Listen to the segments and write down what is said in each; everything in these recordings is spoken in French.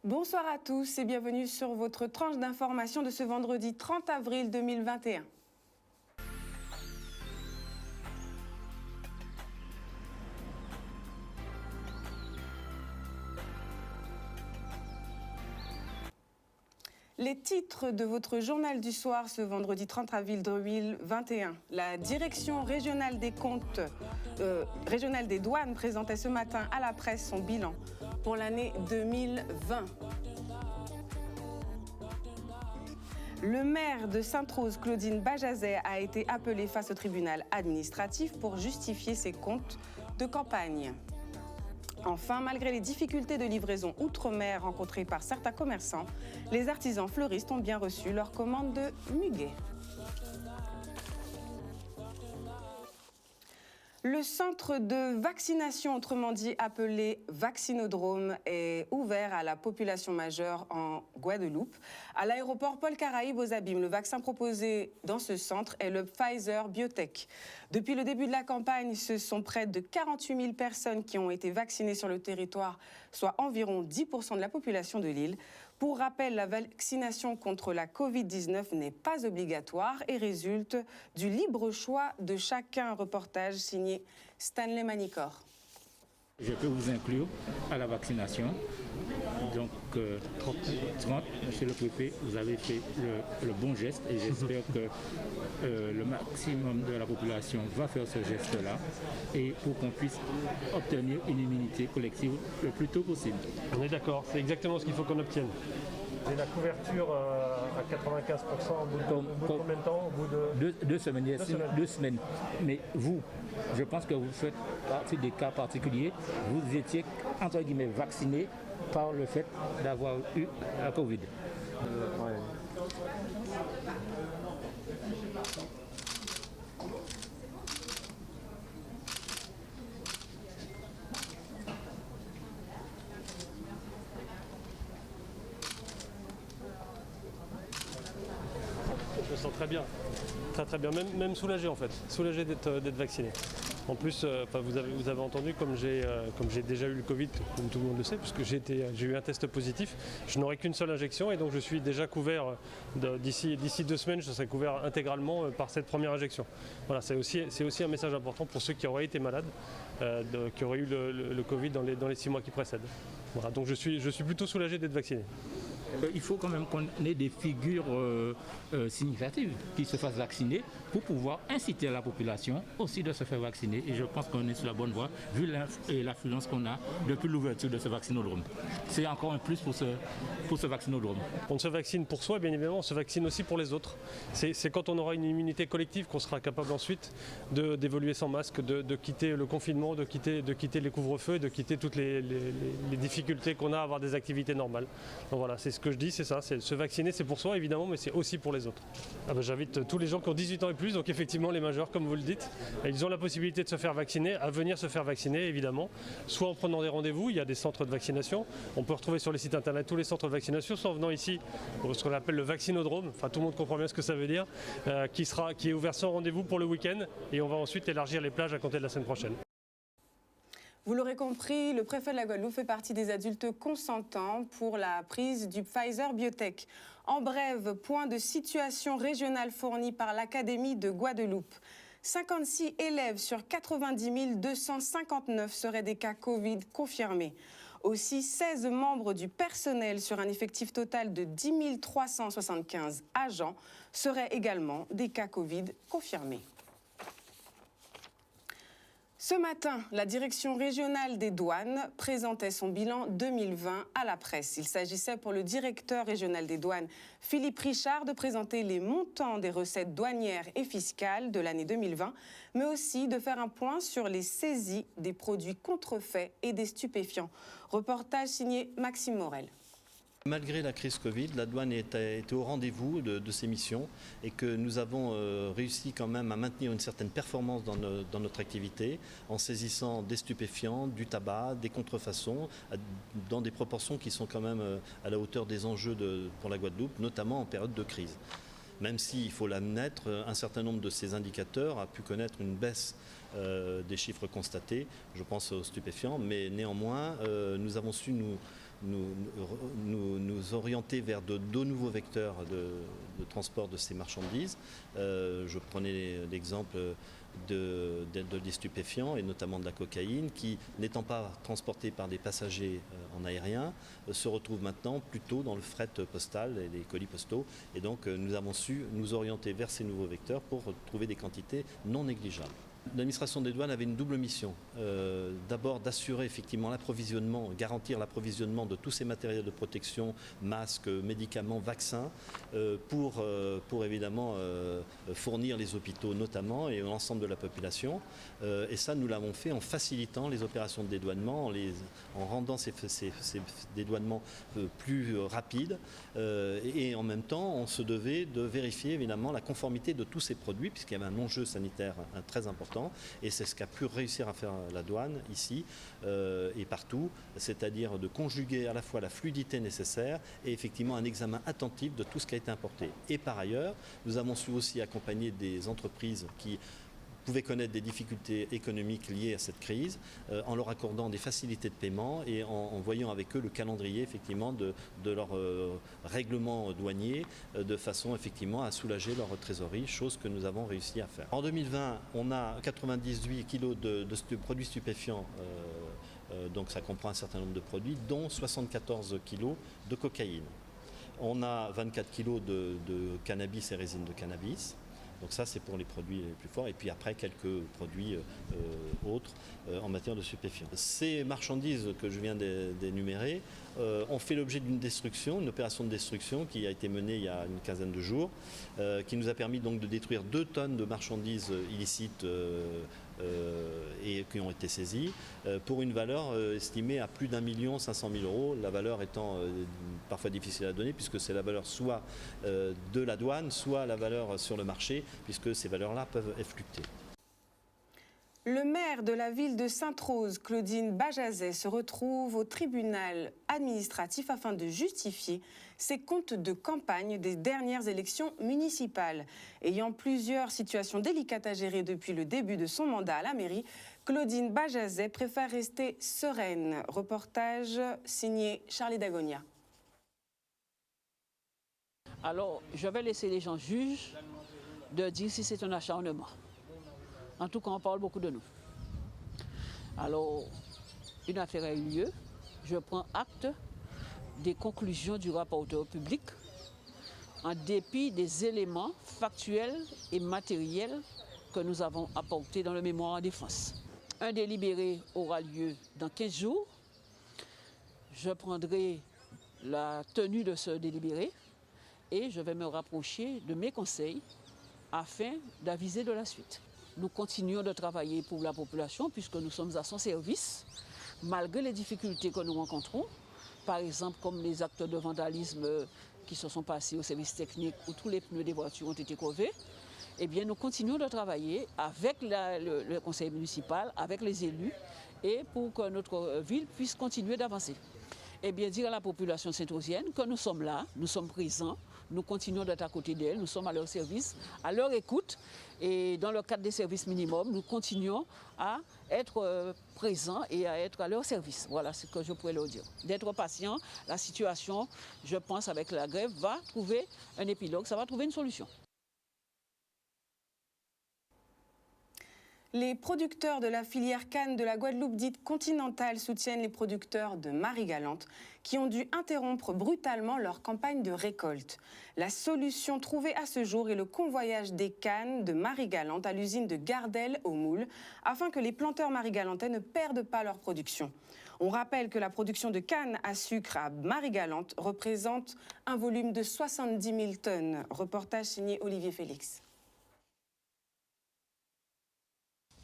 Bonsoir à tous et bienvenue sur votre tranche d'information de ce vendredi 30 avril 2021. Les titres de votre journal du soir ce vendredi 30 avril 2021. La direction régionale des comptes, régionale des douanes présentait ce matin à la presse son bilan pour l'année 2020. Le maire de Sainte-Rose, Claudine Bajazet, a été appelée face au tribunal administratif pour justifier ses comptes de campagne. Enfin, malgré les difficultés de livraison outre-mer rencontrées par certains commerçants, les artisans fleuristes ont bien reçu leur commande de muguet. Le centre de vaccination, autrement dit appelé vaccinodrome, est ouvert à la population majeure en Guadeloupe. À l'aéroport Paul Caraïbes aux Abîmes, le vaccin proposé dans ce centre est le Pfizer BioNTech. Depuis le début de la campagne, ce sont près de 48 000 personnes qui ont été vaccinées sur le territoire, soit environ 10% de la population de l'île. Pour rappel, la vaccination contre la Covid-19 n'est pas obligatoire et résulte du libre choix de chacun. Reportage signé Stanley Manicor. Je peux vous inclure à la vaccination. Donc, 30, monsieur le préfet, vous avez fait le bon geste et j'espère que le maximum de la population va faire ce geste-là et pour qu'on puisse obtenir une immunité collective le plus tôt possible. On est d'accord, c'est exactement ce qu'il faut qu'on obtienne. Et la couverture à 95% au bout de combien de temps? Au bout de deux semaines. Deux semaines. Mais vous, je pense que vous faites partie des cas particuliers. Vous étiez, entre guillemets, vacciné par le fait d'avoir eu la Covid. Ouais. Je me sens très bien, très bien, même soulagé en fait, soulagé d'être vacciné. En plus, vous avez entendu, comme j'ai déjà eu le Covid, comme tout le monde le sait, puisque j'ai eu un test positif, je n'aurai qu'une seule injection et donc je suis déjà couvert, d'ici 2 semaines, je serai couvert intégralement par cette première injection. Voilà, c'est aussi un message important pour ceux qui auraient été malades, qui auraient eu le Covid dans les 6 mois qui précèdent. Voilà, donc je suis plutôt soulagé d'être vacciné. Il faut quand même qu'on ait des figures significatives qui se fassent vacciner pour pouvoir inciter la population aussi de se faire vacciner. Et je pense qu'on est sur la bonne voie vu l'affluence qu'on a depuis l'ouverture de ce vaccinodrome. C'est encore un plus pour ce vaccinodrome. On se vaccine pour soi, bien évidemment, on se vaccine aussi pour les autres. C'est quand on aura une immunité collective qu'on sera capable ensuite d'évoluer sans masque, de quitter le confinement, de quitter les couvre-feux, de quitter toutes les difficultés qu'on a à avoir des activités normales. Donc voilà, c'est ce que je dis, c'est ça, c'est se vacciner, c'est pour soi évidemment, mais c'est aussi pour les autres. J'invite tous les gens qui ont 18 ans et plus, donc effectivement les majeurs comme vous le dites, ils ont la possibilité de se faire vacciner, à venir se faire vacciner évidemment, soit en prenant des rendez-vous, il y a des centres de vaccination, on peut retrouver sur les sites internet tous les centres de vaccination, soit en venant ici, ce qu'on appelle le vaccinodrome, enfin tout le monde comprend bien ce que ça veut dire, qui est ouvert sans rendez-vous pour le week-end, et on va ensuite élargir les plages à compter de la semaine prochaine. Vous l'aurez compris, le préfet de la Guadeloupe fait partie des adultes consentants pour la prise du Pfizer BioNTech. En bref, point de situation régionale fourni par l'Académie de Guadeloupe. 56 élèves sur 90 259 seraient des cas Covid confirmés. Aussi, 16 membres du personnel sur un effectif total de 10 375 agents seraient également des cas Covid confirmés. Ce matin, la direction régionale des douanes présentait son bilan 2020 à la presse. Il s'agissait pour le directeur régional des douanes, Philippe Richard, de présenter les montants des recettes douanières et fiscales de l'année 2020, mais aussi de faire un point sur les saisies des produits contrefaits et des stupéfiants. Reportage signé Maxime Morel. Malgré la crise Covid, la douane était au rendez-vous de ses missions et que nous avons réussi quand même à maintenir une certaine performance dans notre activité en saisissant des stupéfiants, du tabac, des contrefaçons dans des proportions qui sont quand même à la hauteur des enjeux pour la Guadeloupe, notamment en période de crise. Même s'il faut l'admettre, un certain nombre de ces indicateurs a pu connaître une baisse des chiffres constatés, je pense aux stupéfiants, mais néanmoins nous avons su nous orienter vers de nouveaux vecteurs de transport de ces marchandises. Je prenais l'exemple des stupéfiants et notamment de la cocaïne qui, n'étant pas transportée par des passagers en aérien, se retrouve maintenant plutôt dans le fret postal et les colis postaux. Et donc nous avons su nous orienter vers ces nouveaux vecteurs pour trouver des quantités non négligeables. L'administration des douanes avait une double mission. D'abord d'assurer effectivement l'approvisionnement, garantir l'approvisionnement de tous ces matériels de protection, masques, médicaments, vaccins, pour évidemment fournir les hôpitaux notamment et l'ensemble de la population. Et ça, nous l'avons fait en facilitant les opérations de dédouanement, en rendant ces dédouanements plus rapides. Et en même temps, on se devait de vérifier évidemment la conformité de tous ces produits, puisqu'il y avait un enjeu sanitaire très important. Et c'est ce qu'a pu réussir à faire la douane ici et partout, c'est-à-dire de conjuguer à la fois la fluidité nécessaire et effectivement un examen attentif de tout ce qui a été importé. Et par ailleurs, nous avons su aussi accompagner des entreprises qui pouvaient connaître des difficultés économiques liées à cette crise, en leur accordant des facilités de paiement et en voyant avec eux le calendrier effectivement de leur règlement douanier, de façon effectivement à soulager leur trésorerie, chose que nous avons réussi à faire. En 2020, on a 98 kg de produits stupéfiants, donc ça comprend un certain nombre de produits, dont 74 kg de cocaïne. On a 24 kg de cannabis et résine de cannabis. Donc ça, c'est pour les produits les plus forts. Et puis après, quelques produits autres en matière de stupéfiants. Ces marchandises que je viens d'énumérer ont fait l'objet d'une destruction, une opération de destruction qui a été menée il y a une quinzaine de jours, qui nous a permis donc de détruire 2 tonnes de marchandises illicites et qui ont été saisies pour une valeur estimée à plus d'1 500 000 €. La valeur étant parfois difficile à donner puisque c'est la valeur soit de la douane, soit la valeur sur le marché, puisque ces valeurs-là peuvent fluctuer. Le maire de la ville de Sainte-Rose, Claudine Bajazet, se retrouve au tribunal administratif afin de justifier ses comptes de campagne des dernières élections municipales. Ayant plusieurs situations délicates à gérer depuis le début de son mandat à la mairie, Claudine Bajazet préfère rester sereine. Reportage signé Charlie Dagonia. Alors, je vais laisser les gens juges de dire si c'est un acharnement. En tout cas, on parle beaucoup de nous. Alors, une affaire a eu lieu. Je prends acte des conclusions du rapporteur public en dépit des éléments factuels et matériels que nous avons apportés dans le mémoire en défense. Un délibéré aura lieu dans 15 jours. Je prendrai la tenue de ce délibéré et je vais me rapprocher de mes conseils afin d'aviser de la suite. Nous continuons de travailler pour la population puisque nous sommes à son service, malgré les difficultés que nous rencontrons, par exemple comme les actes de vandalisme qui se sont passés au service technique où tous les pneus des voitures ont été crevés. Eh bien, nous continuons de travailler avec le conseil municipal, avec les élus, et pour que notre ville puisse continuer d'avancer. Eh bien, dire à la population saint-rosienne que nous sommes là, nous sommes présents, nous continuons d'être à côté d'elles, nous sommes à leur service, à leur écoute. Et dans le cadre des services minimums, nous continuons à être présents et à être à leur service. Voilà ce que je pourrais leur dire. D'être patient, la situation, je pense, avec la grève, va trouver un épilogue, ça va trouver une solution. Les producteurs de la filière canne de la Guadeloupe dite continentale soutiennent les producteurs de Marie-Galante qui ont dû interrompre brutalement leur campagne de récolte. La solution trouvée à ce jour est le convoyage des cannes de Marie-Galante à l'usine de Gardel au Moule afin que les planteurs marie-galantais ne perdent pas leur production. On rappelle que la production de canne à sucre à Marie-Galante représente un volume de 70 000 tonnes. Reportage signé Olivier Félix.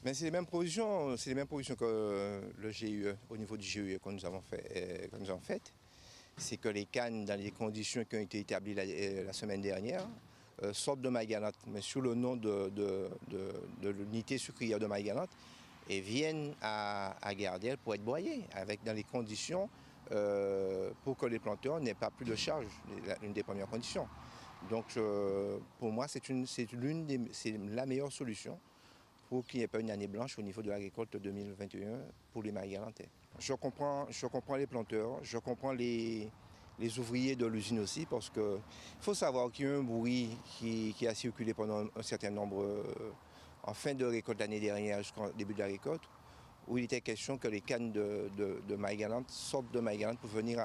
Mais c'est les mêmes provisions que le GUE, au niveau du GUE que nous avons fait. C'est que les cannes, dans les conditions qui ont été établies la semaine dernière, sortent de Marie-Galante, mais sous le nom de l'unité sucrière de Marie-Galante, et viennent à Gardel pour être broyées, dans les conditions pour que les planteurs n'aient pas plus de charge, l'une des premières conditions. Donc pour moi, c'est la meilleure solution pour qu'il n'y ait pas une année blanche au niveau de la récolte 2021 pour les Marie-Galantais. je comprends les planteurs, je comprends les ouvriers de l'usine aussi, parce qu'il faut savoir qu'il y a eu un bruit qui a circulé pendant un certain nombre, en fin de récolte l'année dernière jusqu'au début de la récolte, où il était question que les cannes de maïs-galantes sortent de maïs-galantes pour venir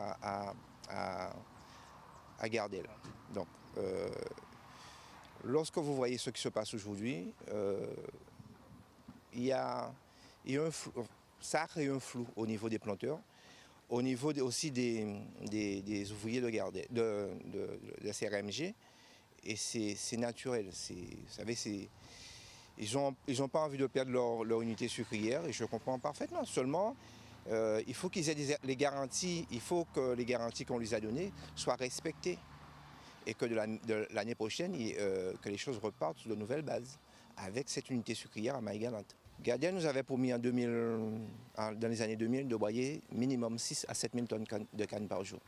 à Gardel. Donc, lorsque vous voyez ce qui se passe aujourd'hui, il y a un flou, ça a créé un flou au niveau des planteurs, au niveau aussi des ouvriers de CRMG, et c'est naturel. Vous savez, ils n'ont pas envie de perdre leur unité sucrière, et je comprends parfaitement. Seulement, il faut qu'ils aient les garanties, il faut que les garanties qu'on lui a données soient respectées, et que de l'année prochaine, que les choses repartent sur de nouvelles bases, avec cette unité sucrière à maïs-galantes. Gardel nous avait promis dans les années 2000 de broyer minimum 6 à 7 000 tonnes de cannes par jour.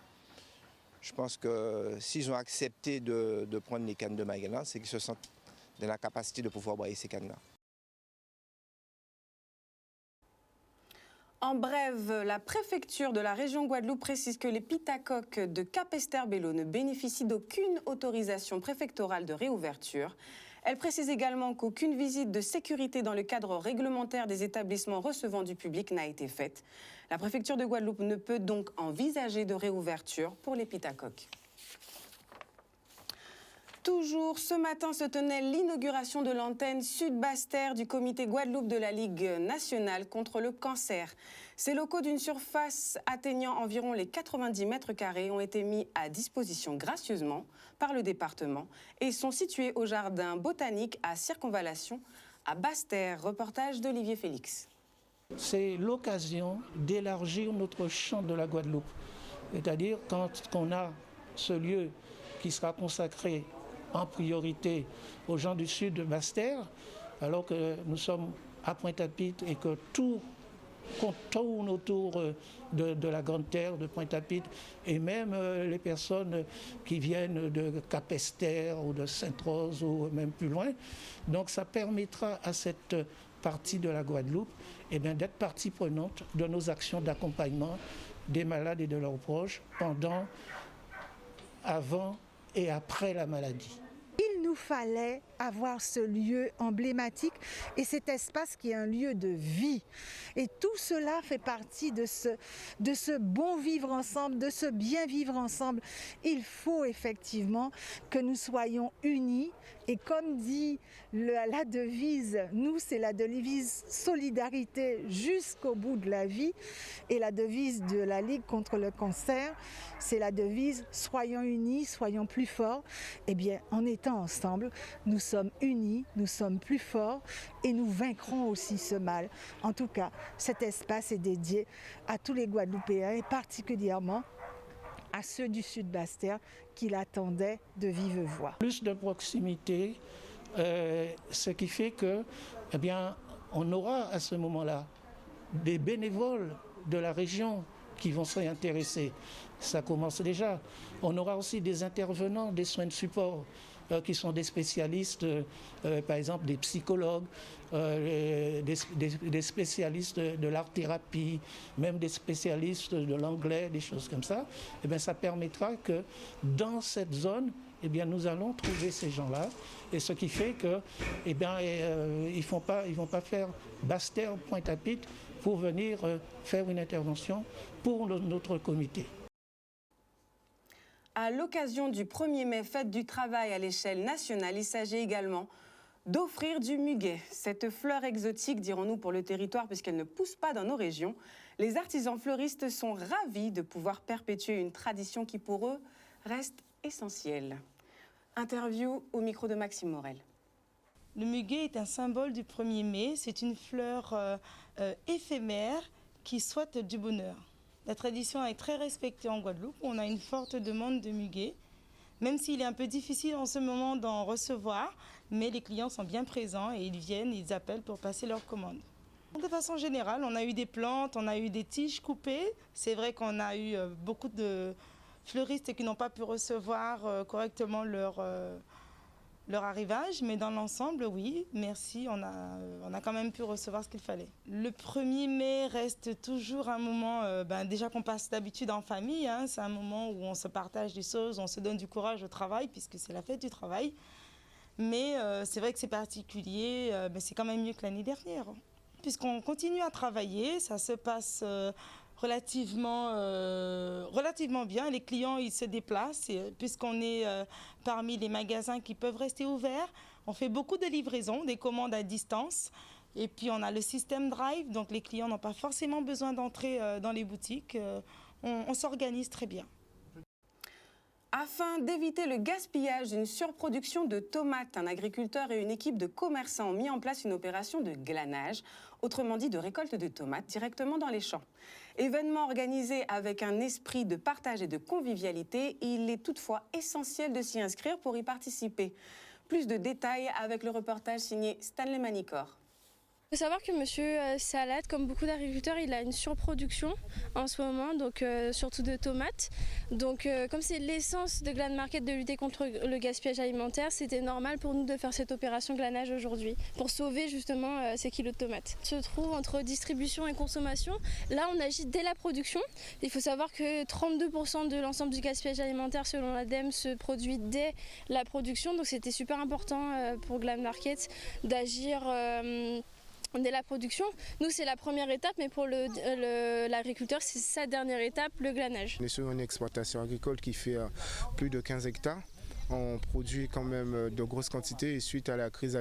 Je pense que s'ils ont accepté de prendre les cannes de maïs-galantes, c'est qu'ils se sentent dans la capacité de pouvoir broyer ces cannes-là. En bref, la préfecture de la région Guadeloupe précise que les pitacoques de Capesterre-Belle-Eau ne bénéficient d'aucune autorisation préfectorale de réouverture. Elle précise également qu'aucune visite de sécurité dans le cadre réglementaire des établissements recevant du public n'a été faite. La préfecture de Guadeloupe ne peut donc envisager de réouverture pour les pitacoques. Toujours ce matin se tenait l'inauguration de l'antenne Sud-Basse-Terre du comité Guadeloupe de la Ligue nationale contre le cancer. Ces locaux d'une surface atteignant environ les 90 mètres carrés ont été mis à disposition gracieusement par le département et sont situés au jardin botanique à Circonvallation à Basse-Terre. Reportage d'Olivier Félix. C'est l'occasion d'élargir notre champ de la Guadeloupe. C'est-à-dire quand on a ce lieu qui sera consacré en priorité aux gens du sud de Basse-Terre, alors que nous sommes à Pointe-à-Pitre et que tout tourne autour de la Grande Terre, de Pointe-à-Pitre, et même les personnes qui viennent de Capesterre ou de Sainte-Rose ou même plus loin. Donc ça permettra à cette partie de la Guadeloupe d'être partie prenante de nos actions d'accompagnement des malades et de leurs proches pendant, avant et après la maladie. Il nous fallait avoir ce lieu emblématique et cet espace qui est un lieu de vie. Et tout cela fait partie de ce bon vivre ensemble, de ce bien vivre ensemble. Il faut effectivement que nous soyons unis. Et comme dit la devise, nous c'est la devise solidarité jusqu'au bout de la vie. Et la devise de la Ligue contre le cancer, c'est la devise soyons unis, soyons plus forts. Eh bien, en étant ensemble, nous sommes unis, nous sommes plus forts et nous vaincrons aussi ce mal. En tout cas, cet espace est dédié à tous les Guadeloupéens et particulièrement à ceux du sud Basse-Terre qui l'attendaient de vive voix. Plus de proximité, ce qui fait que, on aura à ce moment-là des bénévoles de la région qui vont s'y intéresser. Ça commence déjà. On aura aussi des intervenants des soins de support qui sont des spécialistes, par exemple des psychologues, des spécialistes de l'art-thérapie, même des spécialistes de l'anglais, des choses comme ça. Ça permettra que dans cette zone, nous allons trouver ces gens-là. Et ce qui fait que, ils ne vont pas faire Basse-Terre, Pointe-à-Pitre pour venir faire une intervention pour notre comité. À l'occasion du 1er mai, fête du travail à l'échelle nationale, il s'agit également d'offrir du muguet. Cette fleur exotique, dirons-nous pour le territoire, puisqu'elle ne pousse pas dans nos régions. Les artisans fleuristes sont ravis de pouvoir perpétuer une tradition qui, pour eux, reste essentielle. Interview au micro de Maxime Morel. Le muguet est un symbole du 1er mai. C'est une fleur éphémère qui souhaite du bonheur. La tradition est très respectée en Guadeloupe. On a une forte demande de muguet, même s'il est un peu difficile en ce moment d'en recevoir, mais les clients sont bien présents et ils viennent, ils appellent pour passer leurs commandes. De façon générale, on a eu des plantes, on a eu des tiges coupées. C'est vrai qu'on a eu beaucoup de fleuristes qui n'ont pas pu recevoir correctement leur arrivage, mais dans l'ensemble, oui, merci, on a quand même pu recevoir ce qu'il fallait. Le 1er mai reste toujours un moment, déjà qu'on passe d'habitude en famille, hein, c'est un moment où on se partage des choses, on se donne du courage au travail, puisque c'est la fête du travail. Mais c'est vrai que c'est particulier, mais c'est quand même mieux que l'année dernière. Puisqu'on continue à travailler, ça se passe relativement bien. Les clients, ils se déplacent, puisqu'on est parmi les magasins qui peuvent rester ouverts. On fait beaucoup de livraisons, des commandes à distance. Et puis, on a le système Drive, donc les clients n'ont pas forcément besoin d'entrer dans les boutiques. On s'organise très bien. Afin d'éviter le gaspillage d'une surproduction de tomates, un agriculteur et une équipe de commerçants ont mis en place une opération de glanage, autrement dit de récolte de tomates directement dans les champs. Événement organisé avec un esprit de partage et de convivialité, il est toutefois essentiel de s'y inscrire pour y participer. Plus de détails avec le reportage signé Stanley Manicor. Il faut savoir que Monsieur Salade, comme beaucoup d'agriculteurs, il a une surproduction en ce moment, donc surtout de tomates. Donc comme c'est l'essence de Glan Market de lutter contre le gaspillage alimentaire, c'était normal pour nous de faire cette opération glanage aujourd'hui, pour sauver justement ces kilos de tomates. On se trouve entre distribution et consommation. Là, on agit dès la production. Il faut savoir que 32% de l'ensemble du gaspillage alimentaire, selon l'ADEME, se produit dès la production. Donc c'était super important pour Glan Market d'agir dès la production. Nous, c'est la première étape, mais pour l'agriculteur, c'est sa dernière étape, le glanage. On est sur une exploitation agricole qui fait plus de 15 hectares. On produit quand même de grosses quantités et suite à la crise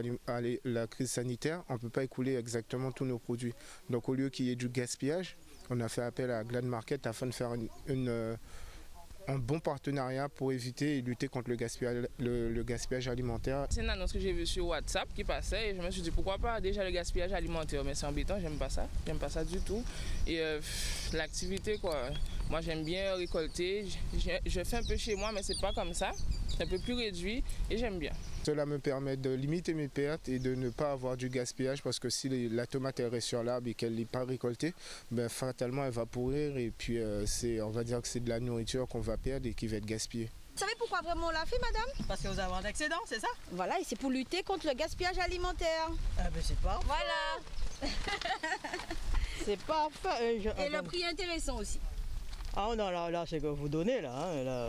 sanitaire, on ne peut pas écouler exactement tous nos produits. Donc au lieu qu'il y ait du gaspillage, on a fait appel à Glan Market afin de faire un bon partenariat pour éviter et lutter contre le gaspillage alimentaire. C'est une annonce que j'ai vue sur WhatsApp qui passait et je me suis dit pourquoi pas déjà le gaspillage alimentaire, mais c'est embêtant, j'aime pas ça du tout. Et l'activité quoi, moi j'aime bien récolter, je fais un peu chez moi mais c'est pas comme ça, c'est un peu plus réduit et j'aime bien. Cela me permet de limiter mes pertes et de ne pas avoir du gaspillage parce que si la tomate elle reste sur l'arbre et qu'elle n'est pas récoltée, ben, fatalement elle va pourrir et puis on va dire que c'est de la nourriture qu'on va perdre et qui va être gaspillée. Vous savez pourquoi vraiment on l'a fait, madame? Parce que vous avez un excédent, c'est ça? Voilà, et c'est pour lutter contre le gaspillage alimentaire. Ah ben c'est pas. Voilà. C'est parfait. Et le prix est intéressant aussi. Ah non, là c'est que vous donnez là, hein, là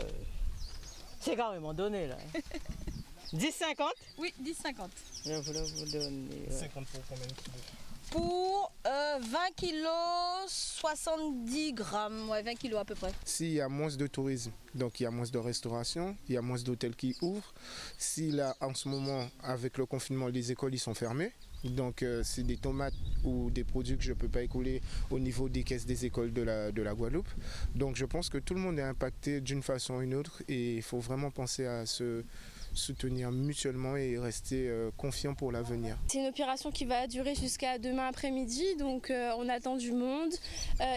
c'est carrément donné là. 10,50? Oui, 10,50. Là, vous donnez. 50 pour combien de kilos? Pour 20 kilos, 70 grammes, ouais, 20 kilos à peu près. S'il y a moins de tourisme, donc il y a moins de restauration, il y a moins d'hôtels qui ouvrent. Si là, en ce moment, avec le confinement, les écoles ils sont fermées, donc c'est des tomates ou des produits que je ne peux pas écouler au niveau des caisses des écoles de la Guadeloupe. Donc je pense que tout le monde est impacté d'une façon ou une autre et il faut vraiment penser à se soutenir mutuellement et rester confiant pour l'avenir. C'est une opération qui va durer jusqu'à demain après-midi, donc on attend du monde.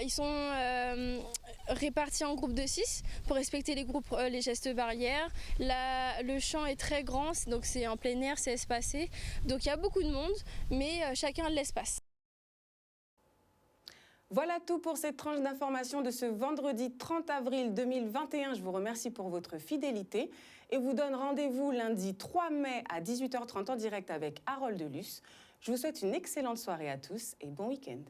Ils sont répartis en groupes de 6 pour respecter les gestes barrières. Le champ est très grand, donc c'est en plein air, c'est espacé. Donc il y a beaucoup de monde, mais chacun a de l'espace. Voilà tout pour cette tranche d'information de ce vendredi 30 avril 2021. Je vous remercie pour votre fidélité et vous donne rendez-vous lundi 3 mai à 18h30 en direct avec Harold Delus. Je vous souhaite une excellente soirée à tous et bon week-end.